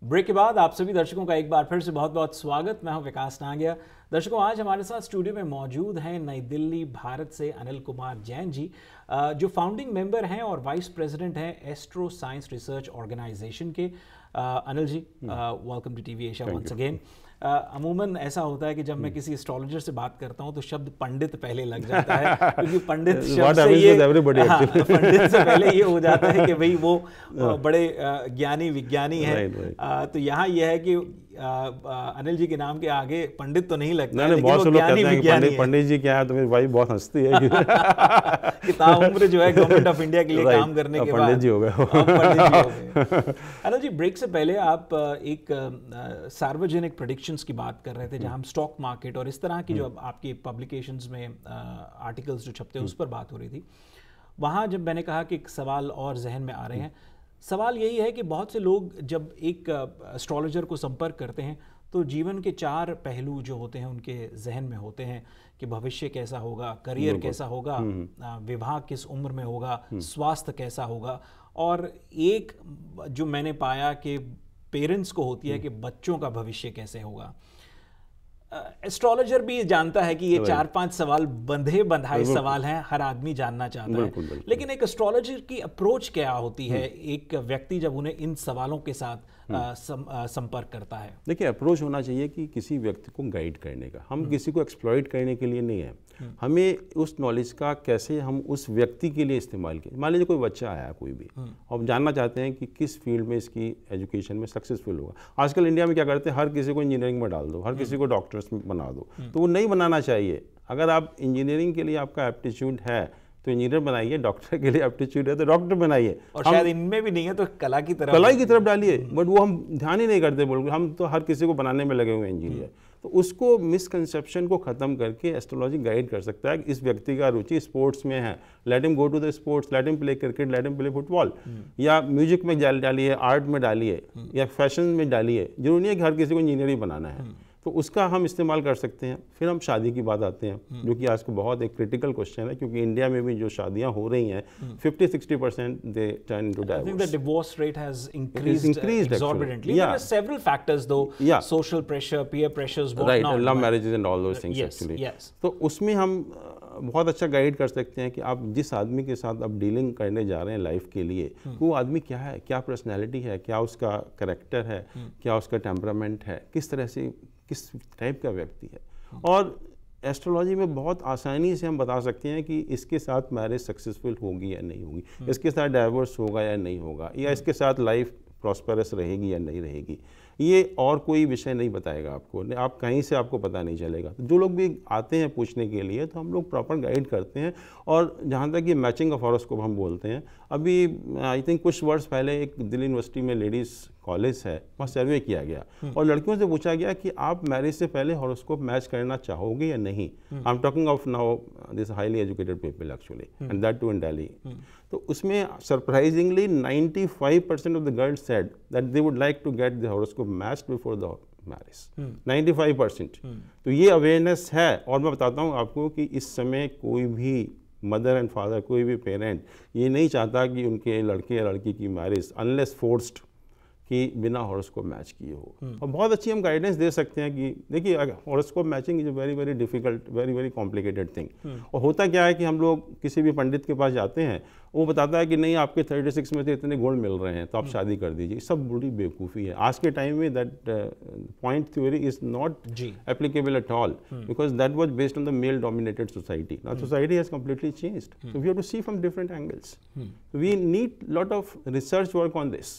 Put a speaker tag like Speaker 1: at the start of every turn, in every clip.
Speaker 1: Break के बाद आप सभी दर्शकों का एक बार फिर से बहुत बहुत स्वागत। मैं हूं विकास नागिया। दर्शकों, आज हमारे साथ स्टूडियो में मौजूद हैं नई दिल्ली भारत से अनिल कुमार जैन जी, जो फाउंडिंग मेंबर हैं और वाइस प्रेसिडेंट हैं एस्ट्रो साइंस रिसर्च ऑर्गेनाइजेशन के। Anil ji, welcome to TV Asia once again. अमूमन ऐसा होता है कि जब मैं किसी एस्ट्रोलॉजर से बात करता हूं तो शब्द पंडित पहले लग जाता है, क्योंकि पंडित शब्द से ये पंडित से पहले ये हो जाता है कि भाई वो बड़े ज्ञानी विज्ञानी हैं। तो यहाँ यह है कि अनिल जी के नाम के आगे पंडित तो नहीं लगता,
Speaker 2: लेकिन बहुत लोग कहते हैं कि पंडित जी क्या है, तो मेरी वाइफ बहुत हंसती है
Speaker 1: कि ताउम्र जो है गवर्नमेंट ऑफ इंडिया के लिए काम करने के बाद
Speaker 2: पंडित जी हो गए।
Speaker 1: अनिल जी, ब्रेक से पहले आप एक सार्वजनिक प्रेडिक्शंस की बात कर रहे थे, जहां हम स्टॉक मार्केट और इस तरह की जो आपकी पब्लिकेशंस में आर्टिकल्स जो छपते हैं उस पर बात हो रही थी। वहाँ जब मैंने कहा कि एक सवाल और जहन में आ रहे हैं, सवाल यही है कि बहुत से लोग जब एक एस्ट्रोलॉजर को संपर्क करते हैं तो जीवन के 4 पहलू जो होते हैं उनके जहन में होते हैं कि भविष्य कैसा होगा, करियर कैसा होगा, विवाह किस उम्र में होगा, स्वास्थ्य कैसा होगा, और एक जो मैंने पाया कि पेरेंट्स को होती है कि बच्चों का भविष्य कैसे होगा। एस्ट्रोलॉजर भी जानता है कि ये 4-5 सवाल बंधाए सवाल हैं, हर आदमी जानना चाहता है, लेकिन एक एस्ट्रोलॉजर की अप्रोच क्या होती है एक व्यक्ति जब उन्हें इन सवालों के साथ संपर्क करता है?
Speaker 2: देखिए, अप्रोच होना चाहिए कि किसी व्यक्ति को गाइड करने का, हम किसी को एक्सप्लॉइट करने के लिए नहीं है। हमें उस नॉलेज का कैसे हम उस व्यक्ति के लिए इस्तेमाल करें। मान लीजिए कोई बच्चा आया कोई भी, और जानना चाहते हैं कि किस फील्ड में इसकी एजुकेशन में सक्सेसफुल होगा। आजकल इंडिया में क्या करते हैं, हर किसी को इंजीनियरिंग में डाल दो, हर किसी को डॉक्टर्स में बना दो, तो वो नहीं बनाना चाहिए। अगर आप इंजीनियरिंग के लिए आपका एप्टीट्यूड है तो इंजीनियर बनाइए, डॉक्टर के लिए एप्टीट्यूड है तो डॉक्टर बनाइए,
Speaker 1: और शायद इनमें भी नहीं है तो कला की तरफ
Speaker 2: डालिए। बट वो हम ध्यान ही नहीं करते, बोल हम तो हर किसी को बनाने में लगे हुए हैं इंजीनियर। तो उसको मिसकंसेप्शन को ख़त्म करके एस्ट्रोलॉजी गाइड कर सकता है कि इस व्यक्ति का रुचि स्पोर्ट्स में है, let him go to the sports, let him play cricket, let him play football, या म्यूजिक में डालिए, आर्ट में डालिए, या फैशन में डालिए। जरूरी नहीं है कि हर किसी को इंजीनियरिंग बनाना है, तो उसका हम इस्तेमाल कर सकते हैं। फिर हम शादी की बात आते हैं, जो कि आज को बहुत एक क्रिटिकल क्वेश्चन है, क्योंकि इंडिया में भी जो शादियां हो रही हैं 50-60% they turn into divorce.
Speaker 1: I think the divorce rate has increased exorbitantly. There are several factors though, social pressure, peer pressures,
Speaker 2: right, love marriages and all those things actually.
Speaker 1: Yes.
Speaker 2: तो उसमें हम बहुत अच्छा गाइड कर सकते हैं कि आप जिस आदमी के साथ आप डीलिंग करने जा रहे हैं लाइफ के लिए, वो आदमी क्या है, क्या पर्सनैलिटी है, क्या उसका करेक्टर है, क्या उसका टेम्परामेंट है, किस तरह से किस टाइप का व्यक्ति है। और एस्ट्रोलॉजी में बहुत आसानी से हम बता सकते हैं कि इसके साथ मैरिज सक्सेसफुल होगी या नहीं होगी, इसके साथ डाइवोर्स होगा या नहीं होगा, या इसके साथ लाइफ प्रॉस्पेरस रहेगी या नहीं रहेगी। ये और कोई विषय नहीं बताएगा आपको, आप कहीं से आपको पता नहीं चलेगा। तो जो लोग भी आते हैं पूछने के लिए, तो हम लोग प्रॉपर गाइड करते हैं। और जहाँ तक ये मैचिंग ऑफ हॉरोस्कोप हम बोलते हैं, अभी आई थिंक कुछ वर्ष पहले एक दिल्ली यूनिवर्सिटी में लेडीज़ कॉलेज है, वहाँ सर्वे किया गया और लड़कियों से पूछा गया कि आप मैरिज से पहले हॉरोस्कोप मैच करना चाहोगे या नहीं। I am talking of now this highly educated people actually, and that too in Delhi. तो उसमें surprisingly 95% of the girls said that they would like to get the horoscope matched before the marriage. 95%। तो ये awareness है। और मैं बताता हूँ आपको कि इस समय कोई भी मदर एंड फादर, कोई भी पेरेंट ये नहीं चाहता कि उनके लड़के या लड़की की मैरिज अनलेस फोर्स्ड कि बिना हॉरोस्कोप मैच किए हो। और बहुत अच्छी हम गाइडेंस दे सकते हैं कि देखिए, horoscope matching is a very very difficult, very very complicated thing. और होता क्या है कि हम लोग किसी भी पंडित के पास जाते हैं, वो बताता है कि नहीं, आपके 36 में से इतने गुण मिल रहे हैं तो आप शादी कर दीजिए। सब बड़ी बेवकूफ़ी है। आज के टाइम में that point theory is not applicable at all, because that was based on the male dominated society. Now society has completely changed, so we have to see from different angles. We need lot of research work on this.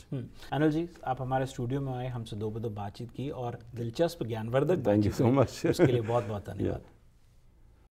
Speaker 1: Anil ji, आप हमारे studio में आए, हमसे 2 बातचीत की और दिलचस्प ज्ञानवर्धक,
Speaker 2: थैंक यू सो मच,
Speaker 1: उसके लिए बहुत बहुत धन्यवाद।